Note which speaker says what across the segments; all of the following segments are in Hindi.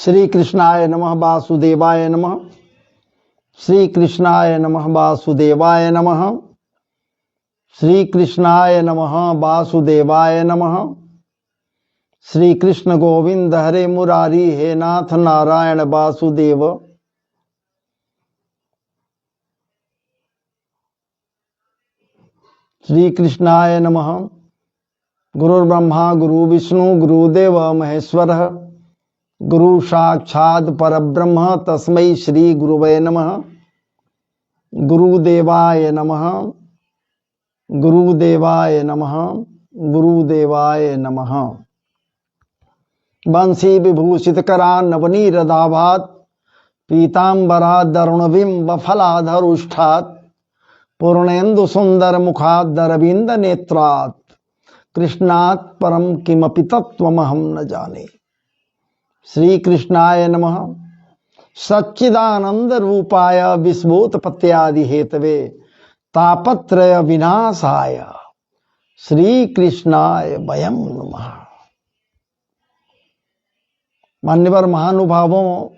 Speaker 1: श्री कृष्णाय नमः वासुदेवाय नमः। श्री कृष्णाय नमः वासुदेवाय नमः। श्री कृष्णाय नमः वासुदेवाय नमः। श्री कृष्ण गोविंद हरे मुरारी हे नाथ नारायण वासुदेव। श्री कृष्णाय नमः। गुरुर्ब्रह्मा गुरु विष्णु गुरुदेव महेश्वर गुरु साक्षात् परब्रह्म तस्मै श्री गुरुवे नमः। गुरुदेवाय नमः। गुरुदेवाय नमः। गुरुदेवाय नमः। बंसी विभूषित करा नवनीरदाभात पीतांबरा दरुणविम वफलाधरुष्ठात् पूर्णेन्दु सुंदर मुखात् दरविंद नेत्रात् कृष्णात् परम किमपि तत्त्वमहं न जाने। श्री कृष्णाय नमः। सच्चिदानंद रूपाय विश्वोत्पत्त्यादि हेतवे तापत्रय विनाशाय श्री कृष्णाय वयं नमः। मान्यवर महानुभावों,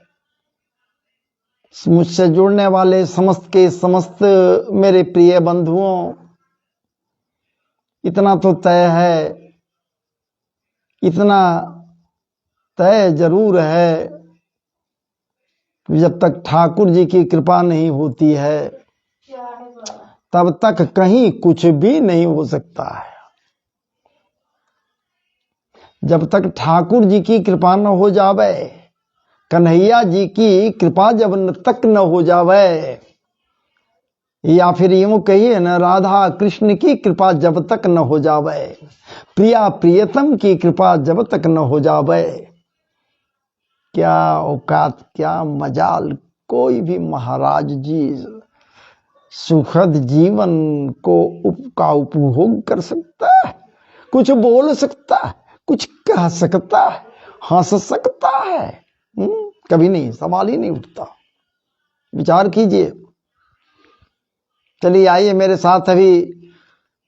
Speaker 1: मुझसे जुड़ने वाले समस्त के समस्त मेरे प्रिय बंधुओं, इतना तो तय है, इतना तय जरूर है, जब तक ठाकुर जी की कृपा नहीं होती है तब तक कहीं कुछ भी नहीं हो सकता है। जब तक ठाकुर जी की कृपा न हो जावे, कन्हैया जी की कृपा जब तक न हो जावे, या फिर यूं कहिए न, राधा कृष्ण की कृपा जब तक न हो जावे, प्रिया प्रियतम की कृपा जब तक न हो जावे, क्या औकात, क्या मजाल कोई भी महाराज जी सुखद जीवन का उपभोग कर सकता है, कुछ बोल सकता है, कुछ कह सकता है, हंस सकता है? कभी नहीं, सवाल ही नहीं उठता। विचार कीजिए। चलिए आइए, मेरे साथ अभी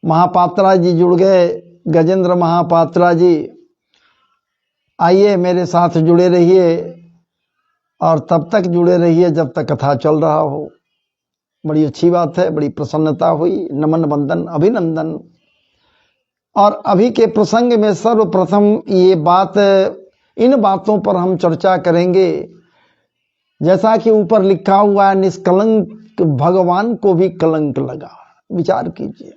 Speaker 1: महापात्रा जी जुड़ गए, गजेंद्र महापात्रा जी। आइए मेरे साथ जुड़े रहिए और तब तक जुड़े रहिए जब तक कथा चल रहा हो। बड़ी अच्छी बात है, बड़ी प्रसन्नता हुई। नमन वंदन अभिनंदन। और अभी के प्रसंग में सर्वप्रथम ये बात, इन बातों पर हम चर्चा करेंगे। जैसा कि ऊपर लिखा हुआ है, निष्कलंक भगवान को भी कलंक लगा। विचार कीजिए,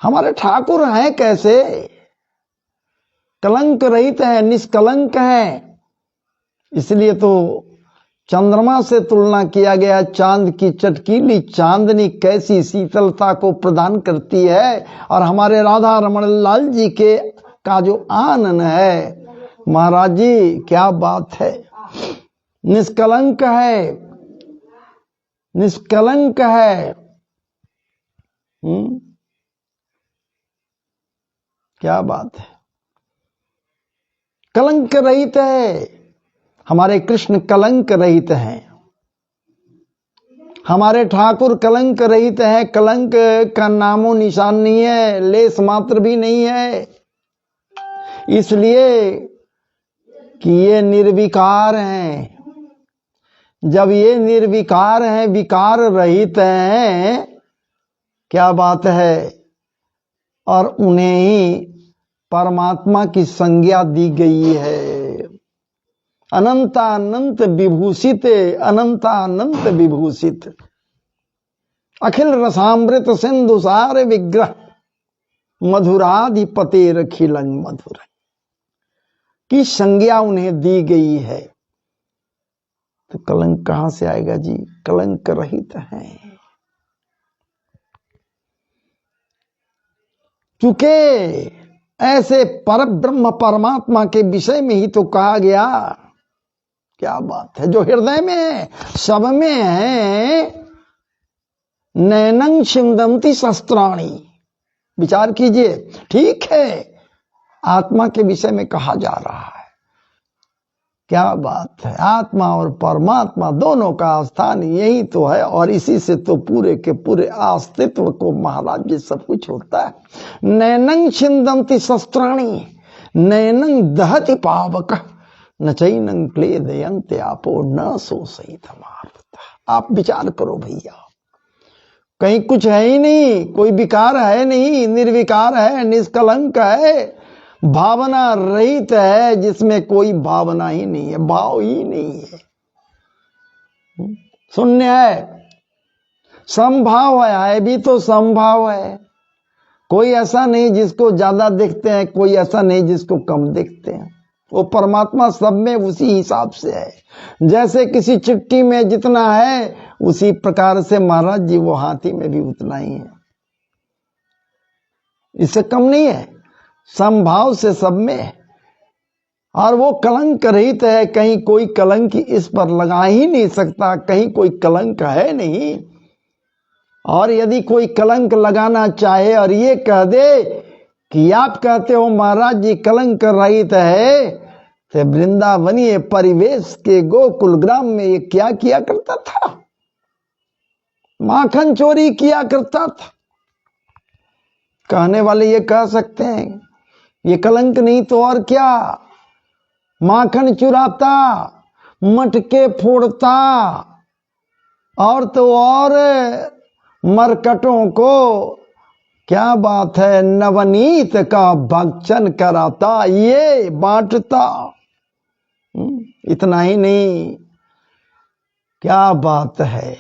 Speaker 1: हमारे ठाकुर हैं कैसे? कलंक रहित है, निष्कलंक है। इसलिए तो चंद्रमा से तुलना किया गया। चांद की चटकीली चांदनी कैसी शीतलता को प्रदान करती है, और हमारे राधा रमण लाल जी के का जो आनंद है, महाराज जी क्या बात है। निष्कलंक है, निष्कलंक है। क्या बात है। कलंक रहित है, हमारे कृष्ण कलंक रहित हैं। हमारे ठाकुर कलंक रहित है। कलंक का नामो निशान नहीं है, लेस मात्र भी नहीं है। इसलिए कि ये निर्विकार हैं। जब ये निर्विकार हैं, विकार रहित हैं, क्या बात है, और उन्हें ही परमात्मा की संज्ञा दी गई है। अनंतानंत विभूषित, अनंतानंत विभूषित, अखिल रसामृत सिंधु सार विग्रह, मधुराधिपतेर खिलंग मधुर की संज्ञा उन्हें दी गई है। तो कलंक कहां से आएगा जी? कलंक रहित हैं। चूंकि ऐसे पर ब्रह्म परमात्मा के विषय में ही तो कहा गया। क्या बात है, जो हृदय में है, सब में है। नैनं छिंदंती शस्त्राणी। विचार कीजिए। ठीक है, आत्मा के विषय में कहा जा रहा है। क्या बात है, आत्मा और परमात्मा दोनों का स्थान यही तो है, और इसी से तो पूरे के पूरे अस्तित्व को महाराज जी सब कुछ होता है। नैनं छिंदंती शस्त्राणी, नैनं दहति पावक, न चैनं क्लेदयन्ते आपो न सो सही थमारता। आप विचार करो भैया, कहीं कुछ है ही नहीं, कोई विकार है नहीं, निर्विकार है, निष्कलंक है, भावना रहित है, जिसमें कोई भावना ही नहीं है, भाव ही नहीं है, शून्य है, समभाव है भी तो समभाव है। कोई ऐसा नहीं जिसको ज्यादा देखते हैं, कोई ऐसा नहीं जिसको कम देखते हैं। वो परमात्मा सब में उसी हिसाब से है। जैसे किसी चिट्ठी में जितना है, उसी प्रकार से महाराज जी वो हाथी में भी उतना ही है, इससे कम नहीं है, समभाव से सब में है। और वो कलंक रहित है, कहीं कोई कलंक इस पर लगा ही नहीं सकता, कहीं कोई कलंक है नहीं। और यदि कोई कलंक लगाना चाहे और ये कह दे कि आप कहते हो महाराज जी कलंक रहित है, तो वृंदावनीय परिवेश के गोकुल ग्राम में ये क्या किया करता था? माखन चोरी किया करता था। कहने वाले ये कह सकते हैं ये कलंक नहीं तो और क्या, माखन चुराता, मटके फोड़ता, और तो और मरकटों को क्या बात है नवनीत का भक्षण कराता, ये बांटता। इतना ही नहीं, क्या बात है,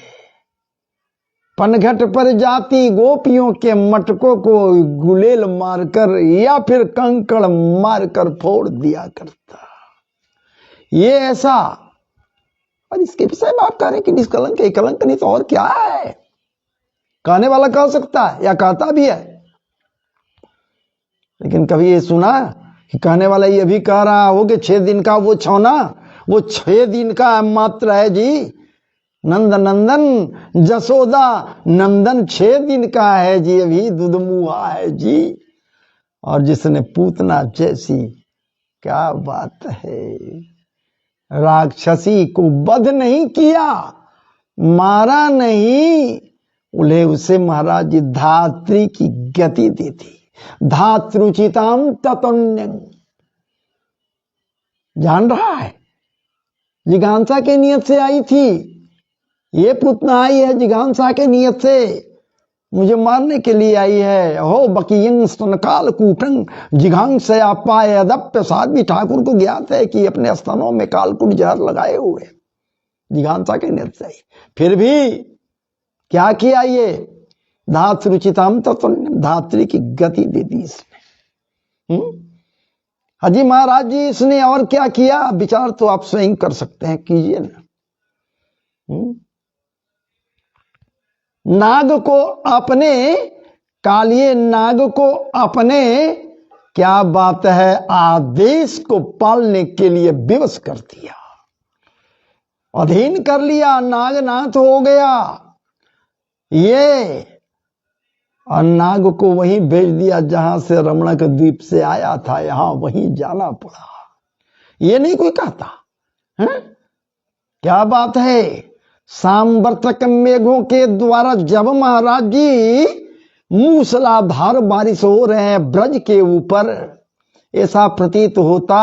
Speaker 1: पनघट पर जाती गोपियों के मटकों को गुलेल मारकर या फिर कंकड़ मारकर फोड़ दिया करता। ये ऐसा, और इसके विषय में आप कह रहे हैं कि निष्कलंक है, कलंक नहीं तो और क्या है? कहने वाला कह सकता है या कहता भी है, लेकिन कभी ये सुना कि कहने वाला ये भी कह रहा हो कि 6 दिन का वो छौना, वो 6 दिन का मात्र है जी, नंद नंदन जसोदा नंदन 6 दिन का है जी, अभी दूध मुहा है जी। और जिसने पूतना जैसी, क्या बात है, राक्षसी को वध नहीं किया, मारा नहीं, उन्हें उसे महाराज जी धात्री की गति दी थी। धातृचिताम ततुन्यं, जान रहा है, जिघांसा के नियत से आई थी ये पूतना, आई है जिघांसा के नियत से, मुझे मारने के लिए आई है। हो बकीयं स्तनकाल कूटंग जिघांसया पाए अदप्य। साध्वी ठाकुर को ज्ञात है कि अपने स्तनों में कालकूट जहर लगाए हुए, जिघांसा के नियत से आई, फिर भी क्या किया ये, धातृचिताम ततुन्यं, धात्री की गति दे दी इसने। हाजी महाराज जी इसने और क्या किया, विचार तो आप स्वयं कर सकते हैं, कीजिए ना। नाग को अपने, कालिए नाग को अपने, क्या बात है, आदेश को पालने के लिए विवश कर दिया, अधीन कर लिया, नागनाथ हो गया ये, और नाग को वहीं भेज दिया जहां से रमणक द्वीप से आया था, यहां वहीं जाना पड़ा। ये नहीं कोई कहता है? क्या बात है, सांवर्तक मेघों के द्वारा जब महाराज जी मूसलाधार बारिश हो रहे हैं ब्रज के ऊपर, ऐसा प्रतीत होता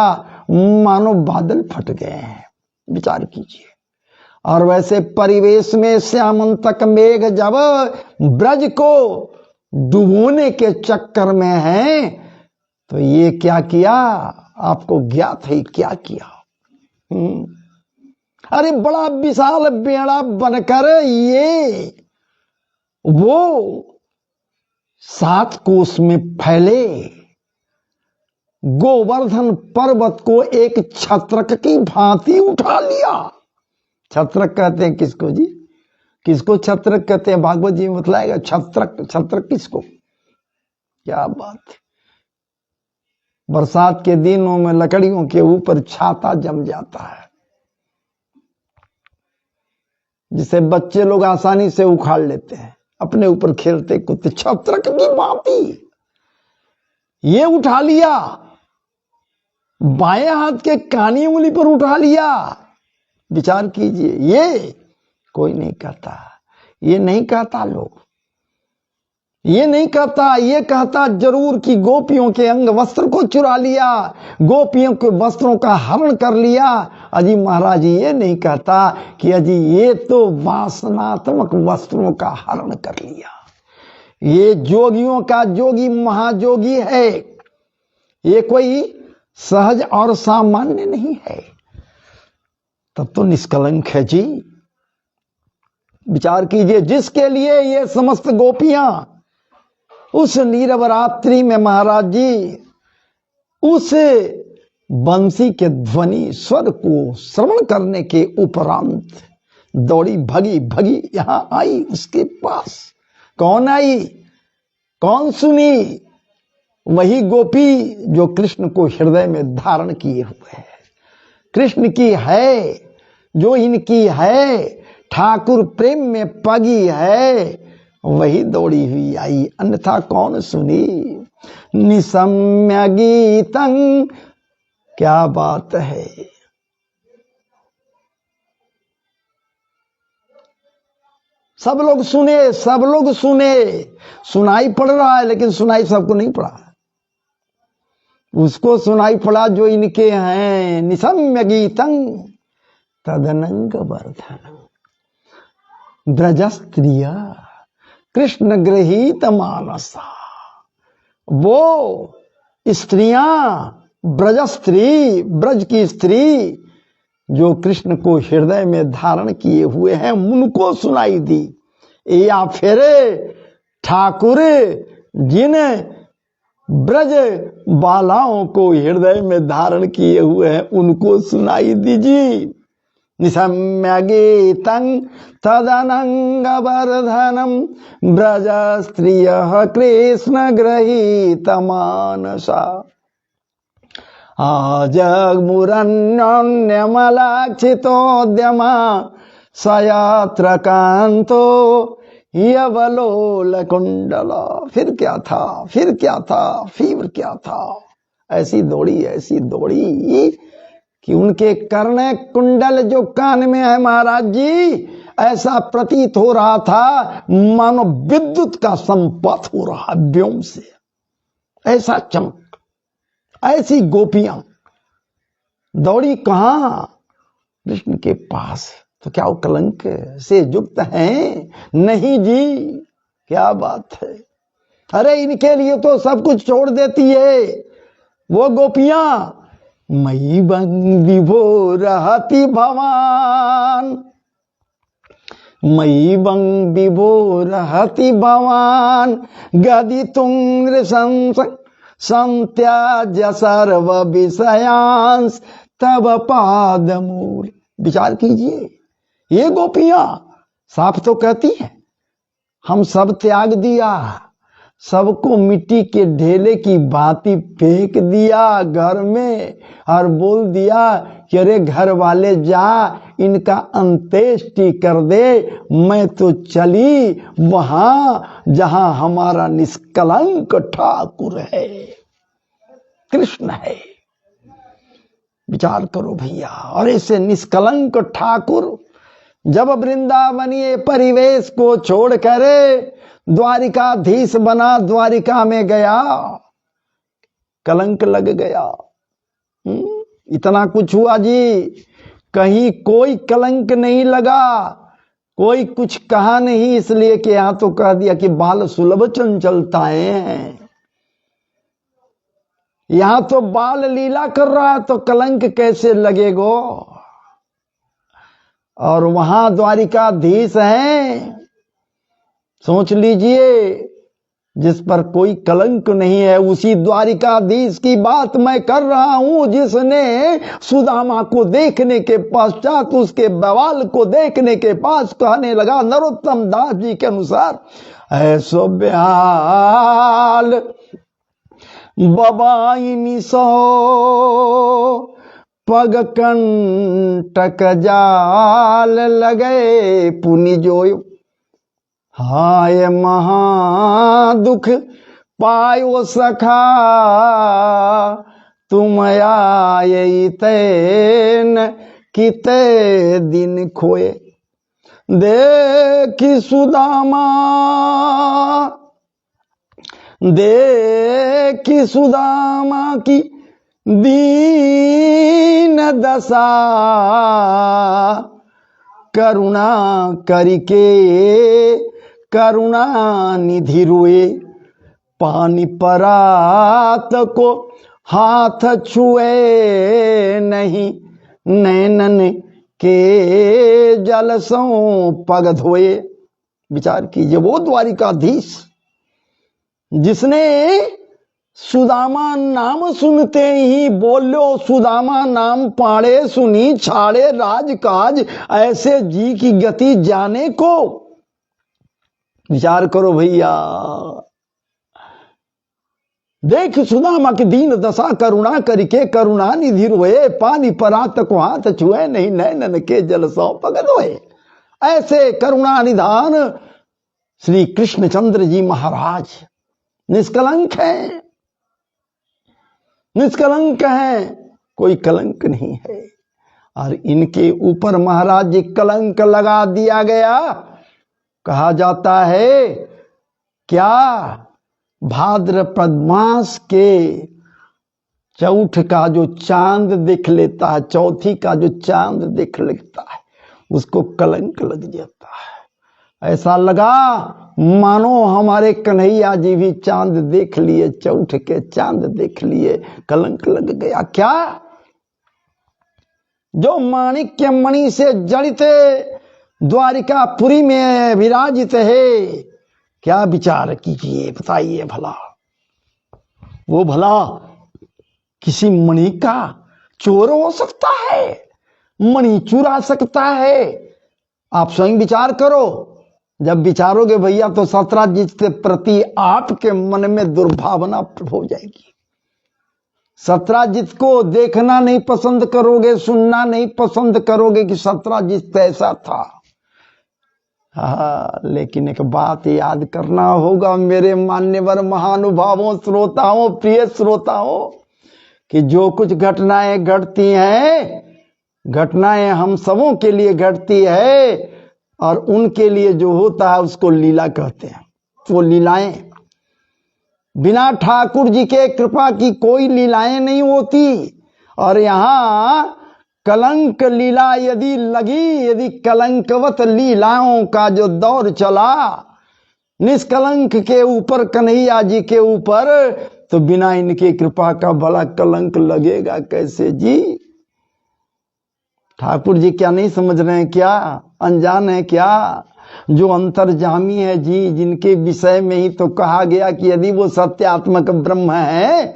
Speaker 1: मानो बादल फट गए हैं, विचार कीजिए। और वैसे परिवेश में श्यामंतक मेघ जब ब्रज को डुबोने के चक्कर में है, तो ये क्या किया आपको ज्ञात है, क्या किया? अरे बड़ा विशाल बेड़ा बनकर ये वो 7 कोस में फैले गोवर्धन पर्वत को एक छत्रक की भांति उठा लिया। छत्रक कहते हैं किसको जी, किसको छत्रक कहते हैं? भागवत जी में बतलाएगा छत्रक, छत्रक किसको, क्या बात है। बरसात के दिनों में लकड़ियों के ऊपर छाता जम जाता है, जिसे बच्चे लोग आसानी से उखाड़ लेते हैं, अपने ऊपर खेलते कूदते, छत्रक की भांति ये उठा लिया, बाएं हाथ के कानी उंगली पर उठा लिया। विचार कीजिए, ये कोई नहीं कहता, ये नहीं कहता लोग, ये नहीं कहता, ये कहता जरूर कि गोपियों के अंग वस्त्र को चुरा लिया, गोपियों के वस्त्रों का हरण कर लिया। अजी महाराज ये नहीं कहता कि अजी ये तो वासनात्मक वस्त्रों का हरण कर लिया। ये जोगियों का जोगी महाजोगी है, ये कोई सहज और सामान्य नहीं है। तब तो निष्कलंक है जी। विचार कीजिए, जिसके लिए ये समस्त गोपियां उस नीरवरात्रि में महाराज जी उस बंसी के ध्वनि स्वर को श्रवण करने के उपरांत दौड़ी भगी भगी यहां आई उसके पास। कौन आई, कौन सुनी? वही गोपी जो कृष्ण को हृदय में धारण किए हुए है, कृष्ण की है, जो इनकी है, ठाकुर प्रेम में पगी है, वही दौड़ी हुई आई, अन्यथा कौन सुनी। निसम्य गीतं, क्या बात है। सब लोग सुने, सब लोग सुने, सुनाई पड़ रहा है, लेकिन सुनाई सबको नहीं पड़ा। उसको सुनाई पड़ा जो इनके हैं। निसम्य गीतं तदनंग वर्धनम, ब्रज स्त्रिया कृष्ण गृहीत मानसा। वो स्त्रियां, ब्रज स्त्री, ब्रज की स्त्री जो कृष्ण को हृदय में धारण किए हुए हैं, उनको सुनाई दी, या फिर ठाकुर जिन ब्रज बालाओं को हृदय में धारण किए हुए हैं उनको सुनाई दीजिए। निसम्य गीतं तदनंग वर्धनम ब्रज स्त्रियः कृष्ण गृहीत मानसा। आजग्मुरन्योन्यमलाक्षितोद्यमा सयात्र कांतो यवलोल कुंडला। फिर क्या था, फिर क्या था, फिर क्या था। ऐसी दौड़ी, ऐसी दौड़ी कि उनके कर्ण कुंडल जो कान में है महाराज जी, ऐसा प्रतीत हो रहा था मानो विद्युत का संपत हो रहा व्योम से, ऐसा चमक। ऐसी गोपियां दौड़ी कहां, कृष्ण के पास। तो क्या वो कलंक से युक्त हैं? नहीं जी, क्या बात है। अरे इनके लिए तो सब कुछ छोड़ देती है वो गोपियां। मयि बंग विभोरहति भवान, मयि बंग विभोरहति भवान गदितुं नृशंस संत्याज्य सर्व विषयांस तब पादमूल। विचार कीजिए, ये गोपियां साफ तो कहती हैं हम सब त्याग दिया, सबको मिट्टी के ढेले की भांति फेंक दिया घर में, और बोल दिया कि अरे घर वाले जा इनका अंत्येष्टि कर दे। मैं तो चली वहां जहां हमारा निष्कलंक ठाकुर है, कृष्ण है। विचार करो भैया। और ऐसे निष्कलंक ठाकुर जब वृंदावनीय परिवेश को छोड़कर द्वारिकाधीश बना, द्वारिका में गया, कलंक लग गया। इतना कुछ हुआ जी, कहीं कोई कलंक नहीं लगा, कोई कुछ कहा नहीं, इसलिए कि यहां तो कह दिया कि बाल सुलभ चंचलताएं हैं। यहां तो बाल लीला कर रहा है तो कलंक कैसे लगेगो। और वहां द्वारिकाधीश हैं, सोच लीजिए, जिस पर कोई कलंक नहीं है। उसी द्वारिकाधीश की बात मैं कर रहा हूं जिसने सुदामा को देखने के पश्चात उसके बवाल को देखने के पास कहने लगा नरोत्तम दास जी के अनुसार, ऐसो ब्याल बबाइनी सो पग कंटक जाल लगे पुनि जोयो। हाय महा दुख पायो सखा तुम आये तैन किते दिन खोए। देखी सुदामा देखी सुदामा की दीन दशा, करुणा करके करुणा निधि रोए, पानी परात को हाथ छुए नहीं, नैनन के जल सो पग धोए। विचार कीजिए, वो द्वारिकाधीश जिसने सुदामा नाम सुनते ही बोलो सुदामा नाम पाड़े, सुनी छाड़े राजकाज, ऐसे जी की गति जाने को। विचार करो भैया, देख सुदामा की दीन दशा, करुणा करके करुणा निधि रोए, पानी परात को हाथ छुए नहीं, नैनन के जल सौ पग धोए। ऐसे करुणा निधान श्री कृष्णचंद्र जी महाराज निष्कलंक हैं, निष्कलंक हैं, कोई कलंक नहीं है। और इनके ऊपर महाराज जी कलंक लगा दिया गया। कहा जाता है क्या, भाद्रपद मास के चौथ का जो चांद दिख लेता है, चौथी का जो चांद दिख लेता है, उसको कलंक लग जाता है। ऐसा लगा मानो हमारे कन्हैया जी भी चांद देख लिए, चौथ के चांद देख लिए, कलंक लग गया। क्या, जो माणिक्य मणि से जड़ित द्वारिकापुरी में विराजित है, क्या विचार कीजिए, बताइए भला। वो भला किसी मणि का चोर हो सकता है, मणि चुरा सकता है? आप स्वयं विचार करो। जब विचारोगे भैया तो सत्राजित के प्रति आपके मन में दुर्भावना हो जाएगी। सत्राजित को देखना नहीं पसंद करोगे, सुनना नहीं पसंद करोगे कि सत्राजित कैसा था। हाँ, लेकिन एक बात याद करना होगा मेरे मान्यवर महानुभावों, श्रोताओं, प्रिय श्रोताओं, कि जो कुछ घटनाएं घटती हैं, घटनाएं हम सबों के लिए घटती है, और उनके लिए जो होता है उसको लीला कहते हैं। वो लीलाएं बिना ठाकुर जी के कृपा की कोई लीलाएं नहीं होती। और यहां कलंक लीला यदि लगी, यदि कलंकवत लीलाओं का जो दौर चला निष्कलंक के ऊपर, कन्हैया जी के ऊपर, तो बिना इनके कृपा का भला कलंक लगेगा कैसे जी। ठाकुर जी क्या नहीं समझ रहे हैं क्या, अनजान है क्या? जो अंतर्जामी है जी, जिनके विषय में ही तो कहा गया कि यदि वो सत्यात्मक ब्रह्म है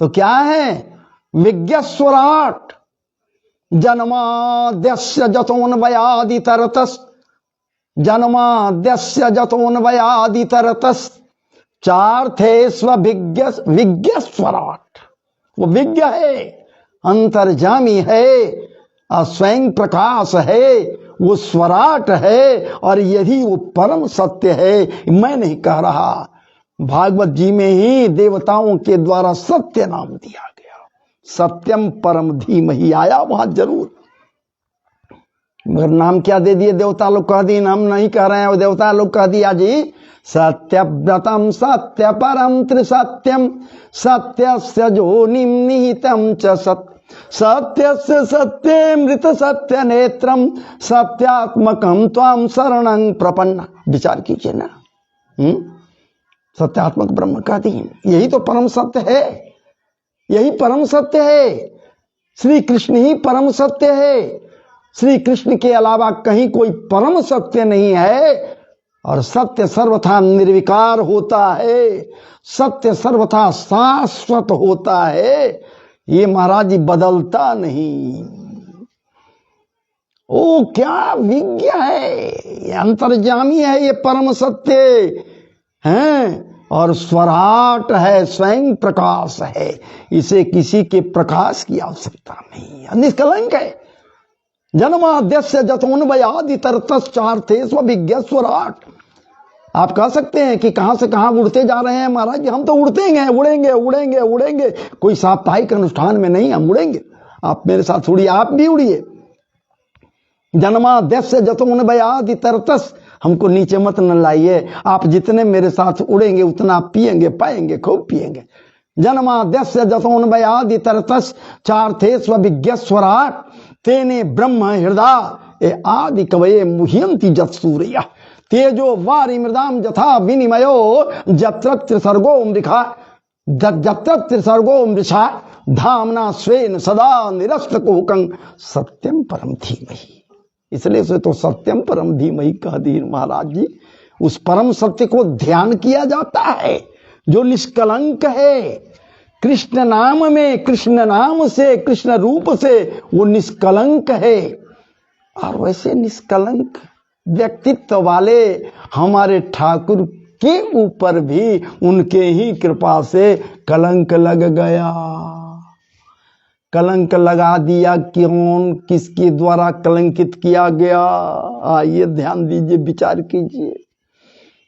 Speaker 1: तो क्या है, विज्ञस्वराट जन्माद्यस्य जतोन्वयादितरतस्, जन्माद्यस्य जतोन्वयादितरतस् चार्थे विज्ञस्वराट। वो विज्ञ है, अंतर्जामी है, स्वयं प्रकाश है, वो स्वराट है। और यही वो परम सत्य है। मैं नहीं कह रहा, भागवत जी में ही देवताओं के द्वारा सत्य नाम दिया गया। सत्यम परम धीमहि आया वहां जरूर, मगर नाम क्या दे दिए देवता लोग, कह दिए, हम नहीं कह रहे हैं, वो देवता लोग कह दिया जी सत्यव्रतम सत्य परम त्रिसत्यम सत्यस्य जोनिम निहितम च सत्य, सत्यस्य सत्यमृत सत्य नेत्रम सत्यात्मकम त्वाम शरणं प्रपन्ना। विचार कीजिए ना, सत्यात्मक ब्रह्म का दीन, यही तो परम सत्य है, यही परम सत्य है। श्री कृष्ण ही परम सत्य है, श्री कृष्ण के अलावा कहीं कोई परम सत्य नहीं है। और सत्य सर्वथा निर्विकार होता है, सत्य सर्वथा शाश्वत होता है, ये महाराज जी बदलता नहीं। ओ क्या विज्ञ है, ये अंतर्जामी है, ये परम सत्य है, और स्वराट है, स्वयं प्रकाश है, इसे किसी के प्रकाश की आवश्यकता नहीं, निष्कलंक है। जन्माद्यस्य जतोन्वयादितरतश्चार्थे स्वविज्ञ स्वराट। आप कह सकते हैं कि कहां से कहां उड़ते जा रहे हैं महाराज जी, हम तो उड़तेंगे, उड़ेंगे उड़ेंगे उड़ेंगे, कोई साप्ताहिक अनुष्ठान में नहीं, हम उड़ेंगे। आप मेरे साथ उड़िए, आप भी उड़िए। जन्माद्यस्य जतोन्वयादितरतस्, हमको नीचे मत न लाइए। आप जितने मेरे साथ उड़ेंगे उतना पिएंगे, पाएंगे, खूब पिएंगे। जन्माद्यस्य जतोन्वयादि तरतस् चार्थेष्व विज्ञस्वराट तेने ब्रह्म हृदय ए आदि कवये मुह्यन्ति जत सूर्य तेजो वारि मृदाम यथा विनिमयो जत्र त्रिसर्गो मृखा जत्र त्रिसर्गो मृषा धामना स्वेन सदा निरस्त कोकं सत्यम परम धीमहि। इसलिए से तो सत्यम परम धीमहि कह दी महाराज जी। उस परम सत्य को ध्यान किया जाता है जो निष्कलंक है। कृष्ण नाम में, कृष्ण नाम से, कृष्ण रूप से वो निष्कलंक है। और वैसे निष्कलंक व्यक्तित्व वाले हमारे ठाकुर के ऊपर भी उनके ही कृपा से कलंक लग गया। कलंक लगा दिया, कौन किसके द्वारा कलंकित किया गया? आइए ध्यान दीजिए, विचार कीजिए।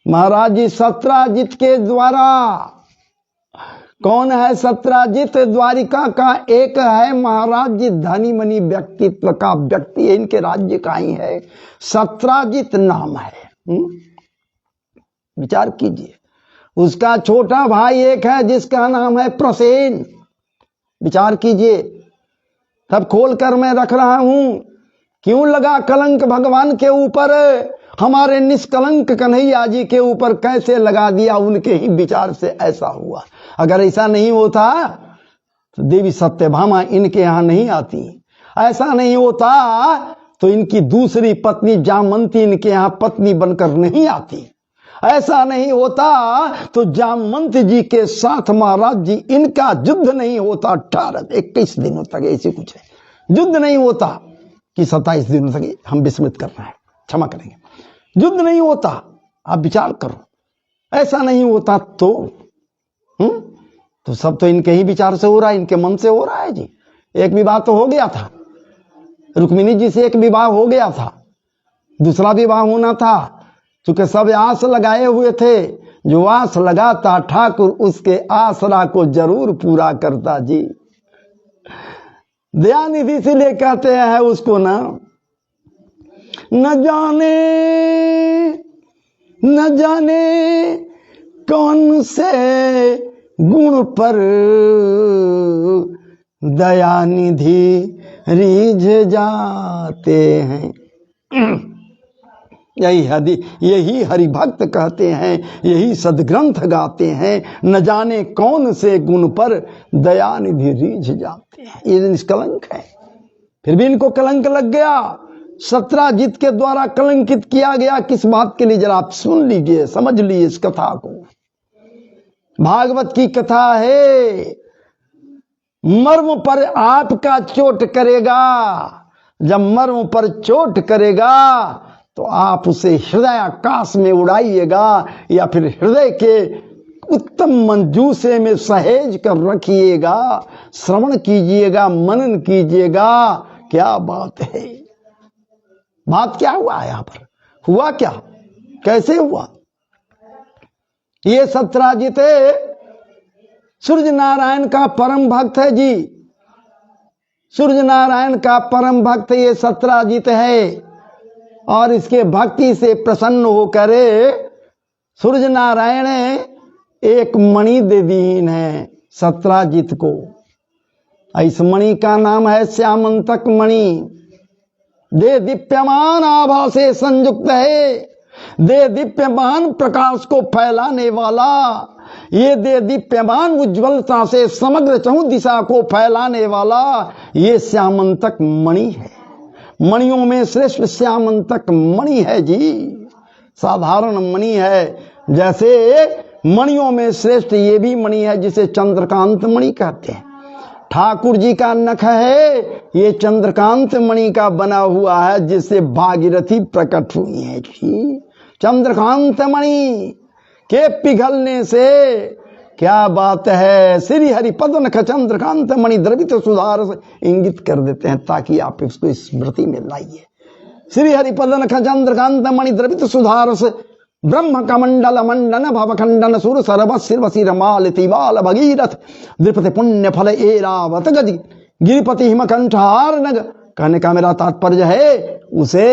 Speaker 1: महाराज जी सत्राजित के द्वारा। कौन है सत्राजित? द्वारिका का एक है महाराज जी, धनी मनी व्यक्तित्व का व्यक्ति है, इनके राज्य का ही है, सत्राजित नाम है। विचार कीजिए। उसका छोटा भाई एक है जिसका नाम है प्रसेन। विचार कीजिए। तब खोल कर मैं रख रहा हूं, क्यों लगा कलंक भगवान के ऊपर? हमारे निष्कलंक कन्हैया जी के ऊपर कैसे लगा दिया? उनके ही विचार से ऐसा हुआ। अगर ऐसा नहीं होता तो देवी सत्यभामा इनके यहां नहीं आती। ऐसा नहीं होता तो इनकी दूसरी पत्नी जामवंती इनके यहां पत्नी बनकर नहीं आती। ऐसा नहीं होता तो जामवंत जी के साथ महाराज जी इनका युद्ध नहीं होता। 21 दिनों तक ऐसे कुछ है, युद्ध नहीं होता कि 27 दिनों तक, हम विस्मृत करना है, क्षमा करेंगे, युद्ध नहीं होता। आप विचार करो, ऐसा नहीं होता तो सब तो इनके ही विचार से हो रहा है, इनके मन से हो रहा है जी। एक विवाह तो हो गया था, रुक्मिणी जी से एक विवाह हो गया था, दूसरा विवाह होना था। क्योंकि सब आस लगाए हुए थे, जो आस लगाता ठाकुर उसके आसरा को जरूर पूरा करता जी। दयानिधि से ले कहते हैं उसको ना, न जाने कौन से गुण पर दयानिधि रीझ जाते हैं। यही हरि भक्त कहते हैं, यही सदग्रंथ गाते हैं। न जाने कौन से गुण पर दयानिधि रीझ जाते हैं। ये निष्कलंक है, फिर भी इनको कलंक लग गया। सत्राजित के द्वारा कलंकित किया गया। किस बात के लिए? जरा आप सुन लीजिए, समझ लीजिए इस कथा को। भागवत की कथा है, मर्म पर आपका चोट करेगा। जब मर्म पर चोट करेगा तो आप उसे हृदय आकाश में उड़ाइएगा या फिर हृदय के उत्तम मंजूसे में सहेज कर रखिएगा, श्रवण कीजिएगा, मनन कीजिएगा। क्या बात है! बात क्या हुआ यहां पर? हुआ क्या, कैसे हुआ? ये सत्राजित सूर्य नारायण का परम भक्त है जी। सूर्य नारायण का परम भक्त ये सत्राजित है। और इसके भक्ति से प्रसन्न होकर सूर्य नारायण एक मणि दे दी है सत्राजित को। इस मणि का नाम है श्यामंतक मणि। दे दीप्यमान आभा से संयुक्त है, दे दीप्यमान प्रकाश को फैलाने वाला, ये दे दीप्यमान उज्ज्वलता से समग्र चहु दिशा को फैलाने वाला ये श्यामंतक मणि है। मणियों में श्रेष्ठ श्यामंतक मणि है जी। साधारण मणि है, जैसे मणियों में श्रेष्ठ ये भी मणि है जिसे चंद्रकांत मणि कहते हैं। ठाकुर जी का नख है, ये चंद्रकांत मणि का बना हुआ है जिससे भागीरथी प्रकट हुई है जी। चंद्रकांत मणि के पिघलने से क्या बात है, श्री हरि पद नख चंद्रकांत मणि द्रवित सुधार से इंगित कर देते हैं ताकि आप इसको स्मृति में लाइए। श्री हरि पद नख चंद्रकांत मणि द्रवित सुधार से ब्रह्म कमंडल मंडन भवखंडन सुर सरव शिव रमाल तिवाल भगीरथ द्रिपति पुण्य फल एरावत गति गिरिपति हिमकंठार नग। कहने का मेरा तात्पर्य है उसे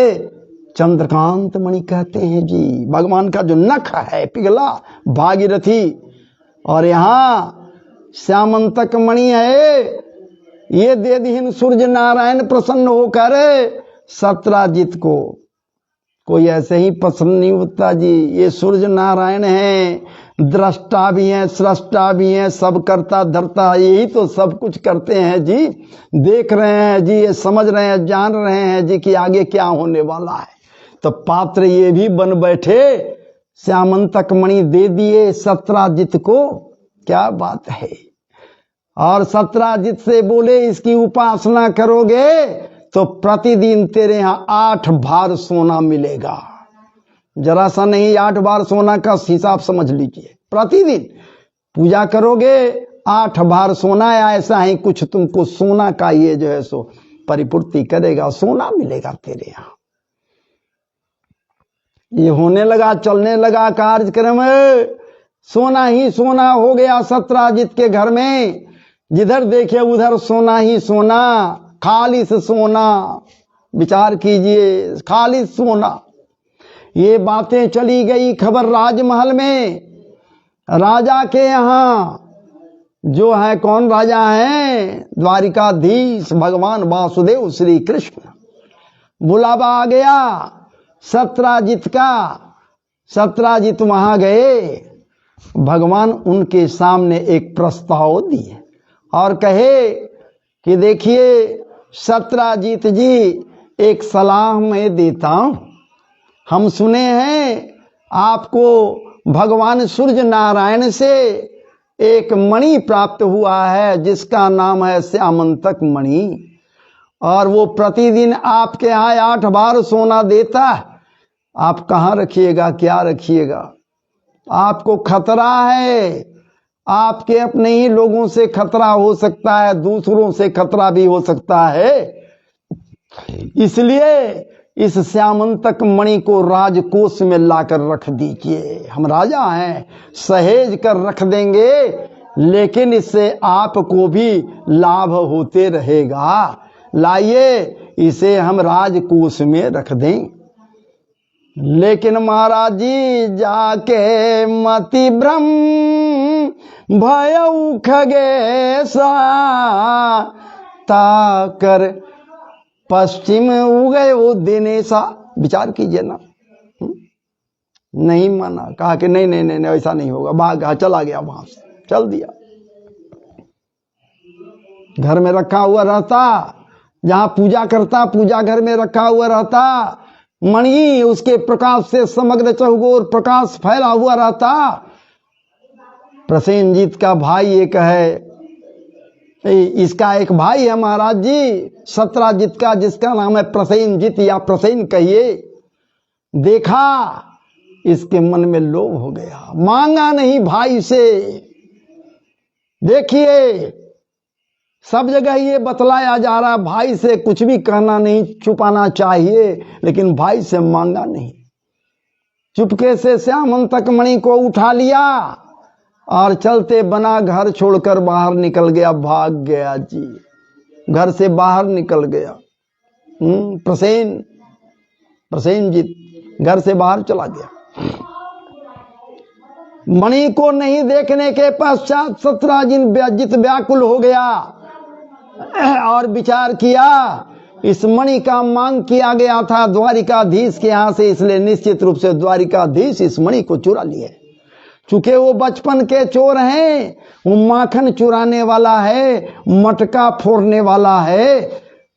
Speaker 1: चंद्रकांत मणि कहते हैं जी। भगवान का जो नख है पिघला भागीरथी, और यहाँ श्यामंतक मणि है, ये दे दीन सूर्य नारायण प्रसन्न होकर सत्राजित को। कोई ऐसे ही पसंद नहीं होता जी। ये सूर्य नारायण हैं, दृष्टा भी हैं, सृष्टा भी हैं, सब करता धरता, यही तो सब कुछ करते हैं जी। देख रहे हैं जी, ये समझ रहे हैं, जान रहे हैं जी कि आगे क्या होने वाला है। तो पात्र ये भी बन बैठे, श्यामंतक मणि दे दिए सत्राजित को। क्या बात है। और सत्राजित से बोले इसकी उपासना करोगे तो प्रतिदिन तेरे यहाँ 8 भार सोना मिलेगा। जरा सा नहीं, 8 बार सोना का हिसाब समझ लीजिए। प्रतिदिन पूजा करोगे 8 भार सोना, या ऐसा ही कुछ तुमको सोना का ये जो है सो परिपूर्ति करेगा, सोना मिलेगा तेरे यहाँ। ये होने लगा, चलने लगा कार्यक्रम, सोना ही सोना हो गया सत्राजित के घर में। जिधर देखे उधर सोना ही सोना, खालिस सोना। विचार कीजिए, खालिस सोना। ये बातें चली गई खबर राजमहल में। राजा के यहाँ जो है, कौन राजा है? द्वारिकाधीश भगवान वासुदेव श्री कृष्ण। बुलावा आ गया सत्राजित का। सत्राजित वहां गए, भगवान उनके सामने एक प्रस्ताव दिए और कहे कि देखिए सत्राजित जी, एक सलाह मैं देता हूं। हम सुने हैं आपको भगवान सूर्य नारायण से एक मणि प्राप्त हुआ है जिसका नाम है श्यामंतक मणि, और वो प्रतिदिन आपके यहाँ 8 बार सोना देता है। आप कहाँ रखिएगा, क्या रखिएगा? आपको खतरा है, आपके अपने ही लोगों से खतरा हो सकता है, दूसरों से खतरा भी हो सकता है। इसलिए इस श्यामंतक मणि को राजकोष में लाकर रख दीजिए। हम राजा हैं, सहेज कर रख देंगे, लेकिन इससे आपको भी लाभ होते रहेगा। लाइए इसे हम राजकोष में रख दें। लेकिन महाराज जी जाके मति भ्रम भयउ खगेशा, ताकर पश्चिम उगए वो दिनेशा। विचार कीजिए ना। नहीं माना, कहा कि नहीं नहीं नहीं ऐसा नहीं होगा। भागा, चला गया, वहां से चल दिया। घर में रखा हुआ रहता, जहां पूजा करता पूजा घर में रखा हुआ रहता, मणि उसके प्रकाश से समग्र चहुओर प्रकाश फैला हुआ रहता। प्रसेनजीत का भाई एक है, इसका एक भाई है महाराज जी सत्राजित का, जिसका नाम है प्रसेनजीत या प्रसेन कहिए। देखा, इसके मन में लोभ हो गया, मांगा नहीं भाई से। देखिए सब जगह ये बतलाया जा रहा, भाई से कुछ भी कहना नहीं, छुपाना चाहिए, लेकिन भाई से मांगा नहीं। चुपके से श्यामंतक मणि को उठा लिया और चलते बना घर छोड़कर बाहर निकल गया, भाग गया जी। घर से बाहर निकल गया। प्रसेनजीत घर से बाहर चला गया। मणि को नहीं देखने के पश्चात सत्राजित व्याकुल हो गया और विचार किया, इस मणि का मांग किया गया था द्वारिकाधीश के यहाँ से, इसलिए निश्चित रूप से द्वारिकाधीश इस मणि को चुरा लिए। चूंकि वो बचपन के चोर हैं, वो माखन चुराने वाला है, मटका फोड़ने वाला है,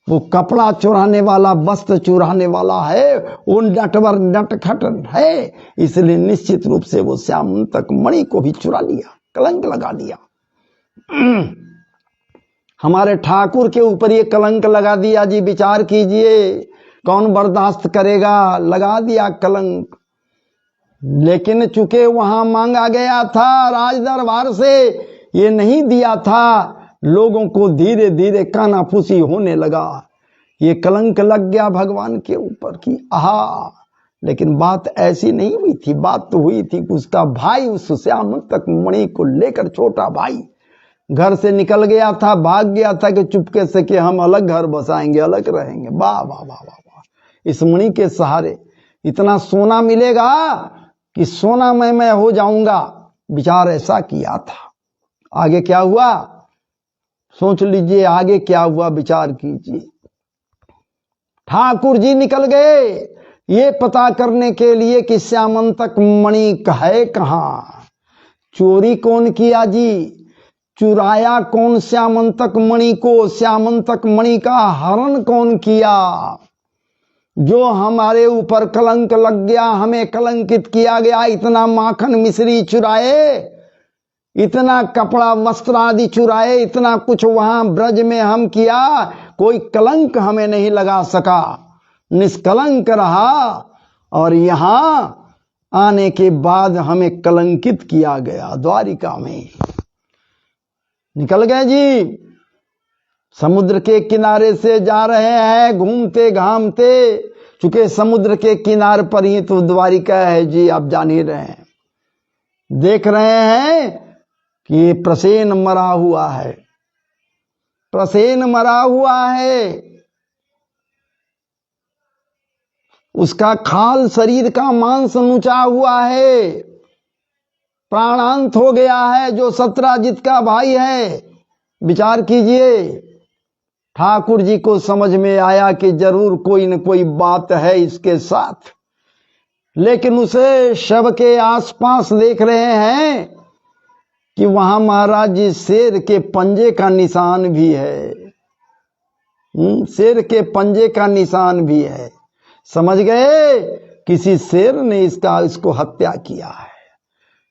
Speaker 1: वो कपड़ा चुराने वाला, वस्त्र चुराने वाला है, वो नटवर नटखट है, इसलिए निश्चित रूप से वो श्यामंतक मणि को भी चुरा लिया, कलंक लगा दिया। हमारे ठाकुर के ऊपर ये कलंक लगा दिया जी। विचार कीजिए, कौन बर्दाश्त करेगा? लगा दिया कलंक। लेकिन चूंकि वहां मांगा गया था राज दरबार से, ये नहीं दिया था, लोगों को धीरे धीरे कानाफूसी होने लगा। ये कलंक लग गया भगवान के ऊपर की आहा। लेकिन बात ऐसी नहीं हुई थी। बात तो हुई थी कि उसका भाई उस श्यामंतक मणि को लेकर, छोटा भाई घर से निकल गया था, भाग गया था कि चुपके से कि हम अलग घर बसाएंगे, अलग रहेंगे। वाह वाह वाह वाह वाह। इस मणि के सहारे इतना सोना मिलेगा कि सोना मैं हो जाऊंगा। विचार ऐसा किया था। आगे क्या हुआ सोच लीजिए, आगे क्या हुआ विचार कीजिए। ठाकुर जी निकल गए ये पता करने के लिए कि श्यामंतक मणि है कहां। चोरी कौन किया जी, चुराया कौन श्यामंतक मणि को, श्यामंतक मणि का हरण कौन किया। जो हमारे ऊपर कलंक लग गया, हमें कलंकित किया गया, इतना माखन मिश्री चुराए, इतना कपड़ा वस्त्र आदि चुराए, इतना कुछ वहां ब्रज में हम किया, कोई कलंक हमें नहीं लगा सका, निष्कलंक रहा। और यहां आने के बाद हमें कलंकित किया गया। द्वारिका में निकल गए जी, समुद्र के किनारे से जा रहे हैं घूमते घामते, चूंकि समुद्र के किनारे पर ही तो द्वारिका है जी, आप जान ही रहे हैं। देख रहे हैं कि प्रसेन मरा हुआ है, प्रसेन मरा हुआ है, उसका खाल शरीर का मांस नुचा हुआ है, प्राणांत हो गया है। जो सत्राजित का भाई है, विचार कीजिए। ठाकुर जी को समझ में आया कि जरूर कोई न कोई बात है इसके साथ, लेकिन उसे शव के आसपास देख रहे हैं कि वहां महाराज जी शेर के पंजे का निशान भी है, शेर के पंजे का निशान भी है। समझ गए किसी शेर ने इसको हत्या किया है।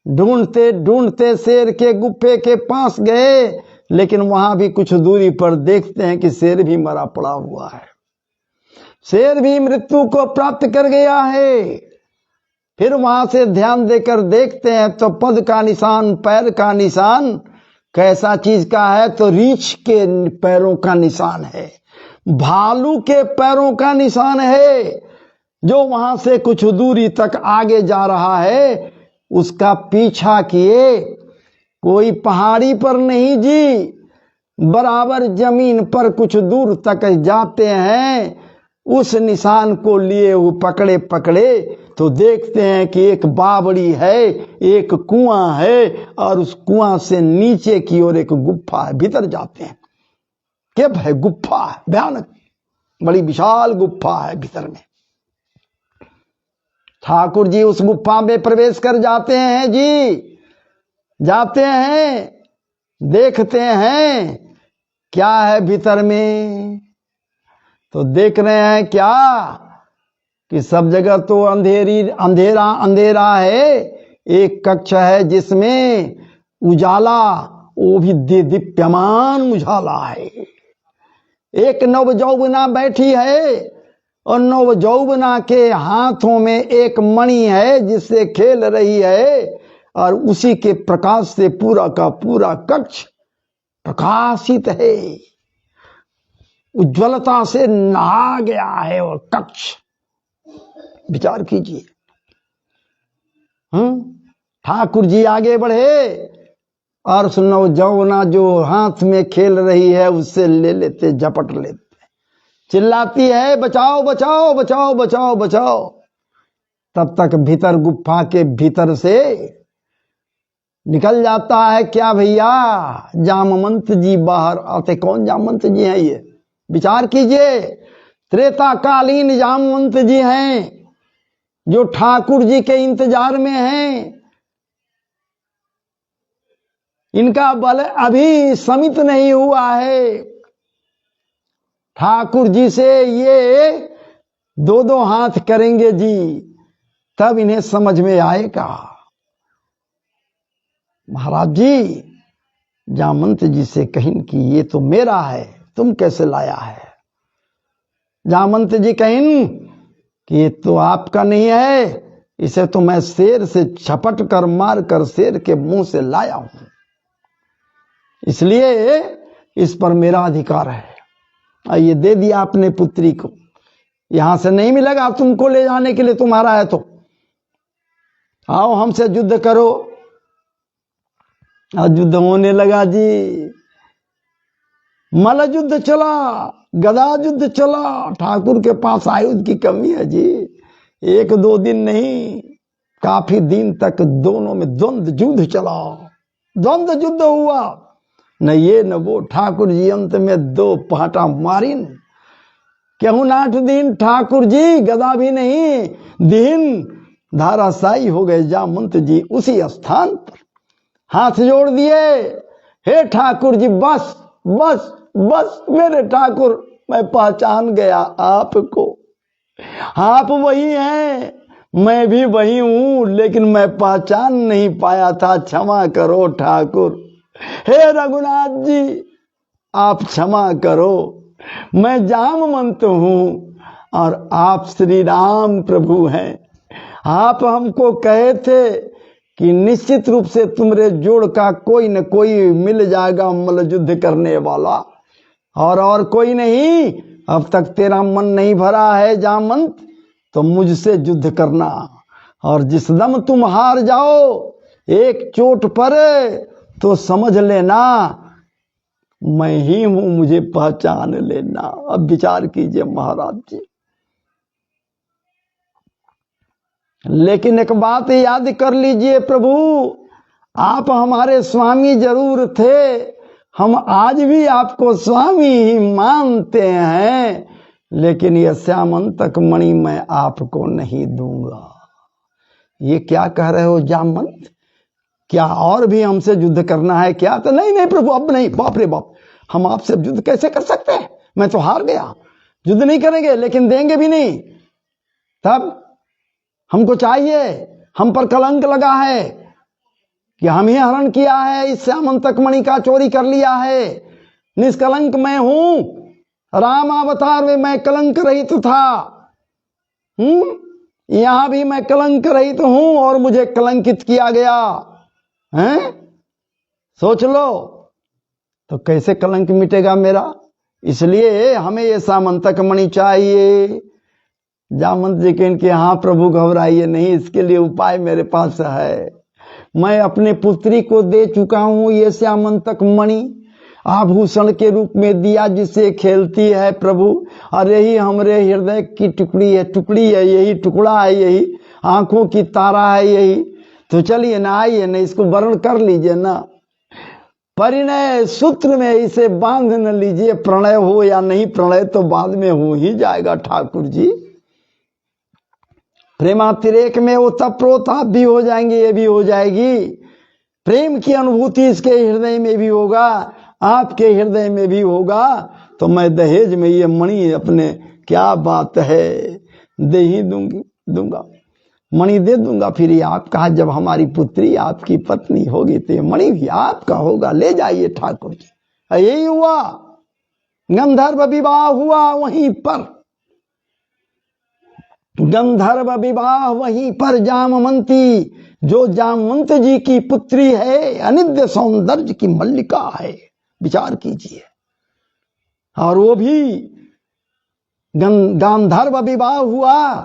Speaker 1: ढूंढते ढूंढते शेर के गुफे के पास गए, लेकिन वहां भी कुछ दूरी पर देखते हैं कि शेर भी मरा पड़ा हुआ है, शेर भी मृत्यु को प्राप्त कर गया है। फिर वहां से ध्यान देकर देखते हैं तो पद का निशान, पैर का निशान कैसा चीज का है, तो रीछ के पैरों का निशान है, भालू के पैरों का निशान है। जो वहां से कुछ दूरी तक आगे जा रहा है उसका पीछा किए, कोई पहाड़ी पर नहीं जी, बराबर जमीन पर कुछ दूर तक जाते हैं। उस निशान को लिए वो पकड़े पकड़े तो देखते हैं कि एक बावड़ी है, एक कुआं है, और उस कुआं से नीचे की ओर एक गुफा है। भीतर जाते हैं, क्या है गुफा है, भयानक बड़ी विशाल गुफा है भीतर में। ठाकुर जी उस गुफा में प्रवेश कर जाते हैं जी, जाते हैं, देखते हैं क्या है भीतर में। तो देख रहे हैं क्या कि सब जगह तो अंधेरा अंधेरा है। एक कक्ष है जिसमें उजाला, वो भी दीप्यमान उजाला है। एक नवजौवना बैठी है और नवजौवना के हाथों में एक मणि है जिससे खेल रही है, और उसी के प्रकाश से पूरा का पूरा कक्ष प्रकाशित है, उज्ज्वलता से नहा गया है और कक्ष। विचार कीजिए। ठाकुर जी आगे बढ़े और नवजौवना जो हाथ में खेल रही है उससे ले लेते, झपट लेते, चिल्लाती है बचाओ बचाओ बचाओ बचाओ बचाओ। तब तक भीतर गुफा के भीतर से निकल जाता है क्या भैया, जामवंत जी बाहर आते। कौन जामवंत जी हैं ये, विचार कीजिए। त्रेताकालीन जामवंत जी हैं जो ठाकुर जी के इंतजार में हैं। इनका बल अभी समित नहीं हुआ है। ठाकुर जी से ये दो दो हाथ करेंगे जी, तब इन्हें समझ में आएगा। महाराज जी जामवंत जी से कहें कि ये तो मेरा है, तुम कैसे लाया है। जामवंत जी कहें कि ये तो आपका नहीं है, इसे तो मैं शेर से झपट कर मार कर शेर के मुंह से लाया हूं, इसलिए इस पर मेरा अधिकार है। ये दे दिया अपने पुत्री को, यहां से नहीं मिलेगा तुमको ले जाने के लिए, तुम्हारा है तो आओ हमसे युद्ध करो। आज युद्ध होने लगा जी, मल्ल युद्ध चला, गदा युद्ध चला। ठाकुर के पास आयुध की कमी है जी, एक दो दिन नहीं, काफी दिन तक दोनों में द्वंद्व युद्ध चला, द्वंद्व युद्ध हुआ, न ये न वो। ठाकुर जी अंत में दो पाटा मारिन, क्यों 8 दिन ठाकुर जी गदा भी नहीं दिन धाराशायी हो गए। जामवंत जी उसी स्थान पर हाथ जोड़ दिए, हे ठाकुर जी बस बस बस मेरे ठाकुर, मैं पहचान गया आपको, आप वही हैं, मैं भी वही हूं, लेकिन मैं पहचान नहीं पाया था, क्षमा करो ठाकुर। हे रघुनाथ जी आप क्षमा करो, मैं जामवंत हूं और आप श्री राम प्रभु हैं। आप हमको कहे थे कि निश्चित रूप से तुम्हारे जोड़ का कोई न कोई मिल जाएगा मल्ल युद्ध करने वाला, और कोई नहीं। अब तक तेरा मन नहीं भरा है जामवंत, तो मुझसे युद्ध करना, और जिस दम तुम हार जाओ एक चोट पर तो समझ लेना मैं ही हूं, मुझे पहचान लेना। अब विचार कीजिए महाराज जी। लेकिन एक बात याद कर लीजिए प्रभु, आप हमारे स्वामी जरूर थे, हम आज भी आपको स्वामी ही मानते हैं, लेकिन यह श्यामंतक मणि मैं आपको नहीं दूंगा। ये क्या कह रहे हो जामवंत, क्या और भी हमसे युद्ध करना है क्या? तो नहीं नहीं प्रभु अब नहीं, बाप रे बाप, हम आपसे युद्ध कैसे कर सकते हैं, मैं तो हार गया, युद्ध नहीं करेंगे, लेकिन देंगे भी नहीं। तब हमको चाहिए, हम पर कलंक लगा है कि हम ही हरण किया है, इस श्यामंतक मणि का चोरी कर लिया है। निष्कलंक मैं हूं, राम अवतार में मैं कलंक रहित था, यहां भी मैं कलंक रहित हूं और मुझे कलंकित किया गया है। सोच लो तो कैसे कलंक मिटेगा मेरा। इसलिए हमें ये श्यामंतक मणि चाहिए। जामवंत जी कहने कि हाँ प्रभु घबराइए नहीं, इसके लिए उपाय मेरे पास है। मैं अपने पुत्री को दे चुका हूं ये श्यामंतक मणि, आभूषण के रूप में दिया, जिससे खेलती है प्रभु। और यही हमरे हृदय की टुकड़ी है, यही टुकड़ा है, यही आंखों की तारा है यही। तो चलिए ना, आइए ना, इसको वर्ण कर लीजिए ना, परिणय सूत्र में इसे बांध न लीजिए। प्रणय हो या नहीं प्रणय तो बाद में हो ही जाएगा ठाकुर जी। प्रेमातिरेक में वो तप्रोत आप भी हो जाएंगे, ये भी हो जाएगी। प्रेम की अनुभूति इसके हृदय में भी होगा, आपके हृदय में भी होगा। तो मैं दहेज में ये मणि अपने, क्या बात है, दे ही दूंगा, मणि दे दूंगा। फिर ये आपका, जब हमारी पुत्री आपकी पत्नी होगी तो ये मणि भी आपका होगा, ले जाइए ठाकुर जी। यही हुआ, गंधर्व विवाह हुआ वहीं पर, गंधर्व विवाह वहीं पर। जामवंती जो जामवंत जी की पुत्री है, अनिद्य सौंदर्य की मल्लिका है, विचार कीजिए। और वो भी गांधर्व विवाह हुआ,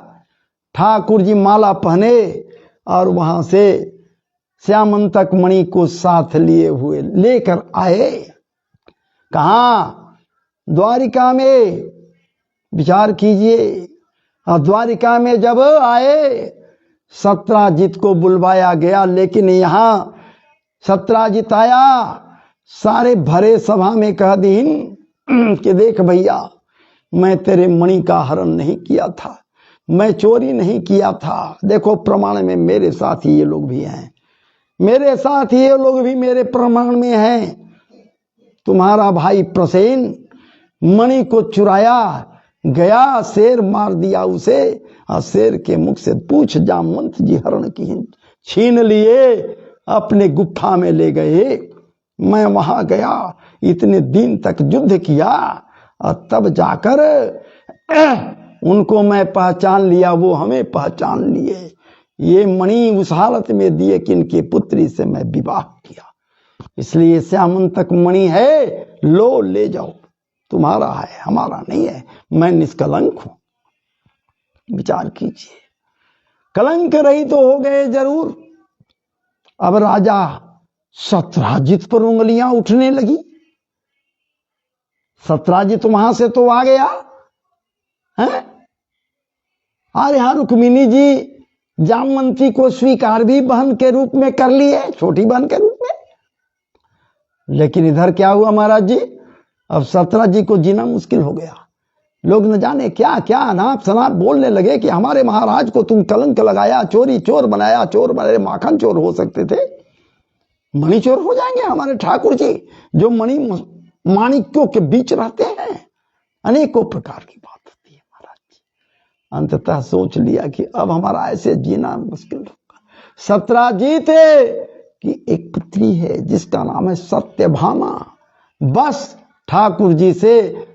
Speaker 1: ठाकुर जी माला पहने और वहां से श्यामंतक मणि को साथ लिए हुए लेकर आए। कहा? द्वारिका में। विचार कीजिए, और द्वारिका में जब आए सत्राजित को बुलवाया गया, लेकिन यहां सत्राजित आया, सारे भरे सभा में कह दीन कि देख भैया, मैं तेरे मणि का हरण नहीं किया था, मैं चोरी नहीं किया था। देखो प्रमाण में मेरे साथ ये लोग भी हैं, मेरे साथ ये लोग भी मेरे प्रमाण में हैं। तुम्हारा भाई प्रसेन मणि को चुराया गया, शेर मार दिया उसे, और शेर के मुख से पूछ जामवंत जी हरण की छीन लिए, अपने गुफा में ले गए। मैं वहां गया, इतने दिन तक युद्ध किया, और तब जाकर उनको मैं पहचान लिया, वो हमें पहचान लिए। ये मणि उस हालत में दिए कि इनकी पुत्री से मैं विवाह किया। इसलिए श्यामंतक मणि है, लो ले जाओ, तुम्हारा है, हमारा नहीं है, मैं निष्कलंक हूं। विचार कीजिए, कलंक रहित तो हो गए जरूर। अब राजा सत्राजित पर उंगलियां उठने लगी। सत्राजित वहां से तो आ गया है, और यहाँ रुक्मिणी जी जामवंती को स्वीकार भी बहन के रूप में कर लिए, छोटी बहन के रूप में। लेकिन इधर क्या हुआ महाराज जी, अब सतरा जी को जीना मुश्किल हो गया। लोग न जाने क्या क्या अनाप शनाप बोलने लगे कि हमारे महाराज को तुम कलंक लगाया, चोरी चोर बनाया, चोर बने, माखन चोर हो सकते थे, मणि चोर हो जाएंगे हमारे ठाकुर जी जो मणि माणिक्यों के बीच रहते हैं। अनेकों प्रकार की बात होती है महाराज जी। अंततः सोच लिया कि अब हमारा ऐसे जीना मुश्किल होगा। सतरा जी थे कि एक पुत्री है जिसका नाम है सत्यभामा। बस ठाकुर जी से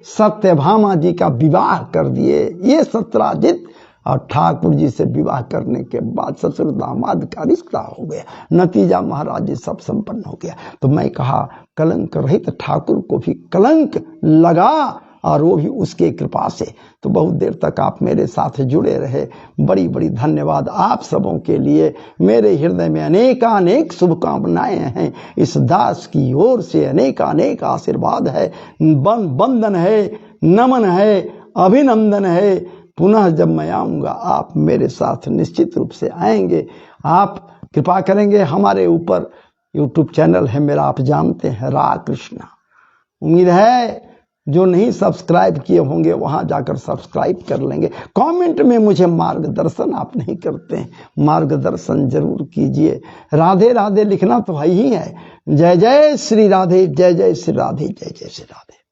Speaker 1: सत्यभामा जी का विवाह कर दिए ये सत्राजित, और ठाकुर जी से विवाह करने के बाद ससुर दामाद का रिश्ता हो गया। नतीजा महाराज जी सब संपन्न हो गया। तो मैं कहा कलंक रहित ठाकुर को भी कलंक लगा, और वो भी उसके कृपा से। तो बहुत देर तक आप मेरे साथ जुड़े रहे, बड़ी बड़ी धन्यवाद आप सबों के लिए। मेरे हृदय में अनेकानेक शुभकामनाएं हैं, इस दास की ओर से अनेकानेक आशीर्वाद है, वंदन है, नमन है, अभिनंदन है। पुनः जब मैं आऊंगा आप मेरे साथ निश्चित रूप से आएंगे। आप कृपा करेंगे, हमारे ऊपर YouTube चैनल है मेरा, आप जानते हैं, रा कृष्णा। उम्मीद है जो नहीं सब्सक्राइब किए होंगे वहां जाकर सब्सक्राइब कर लेंगे। कमेंट में मुझे मार्गदर्शन आप नहीं करते हैं, मार्गदर्शन जरूर कीजिए। राधे राधे लिखना तो है ही है। जय जय श्री राधे, जय जय श्री राधे, जय जय श्री राधे।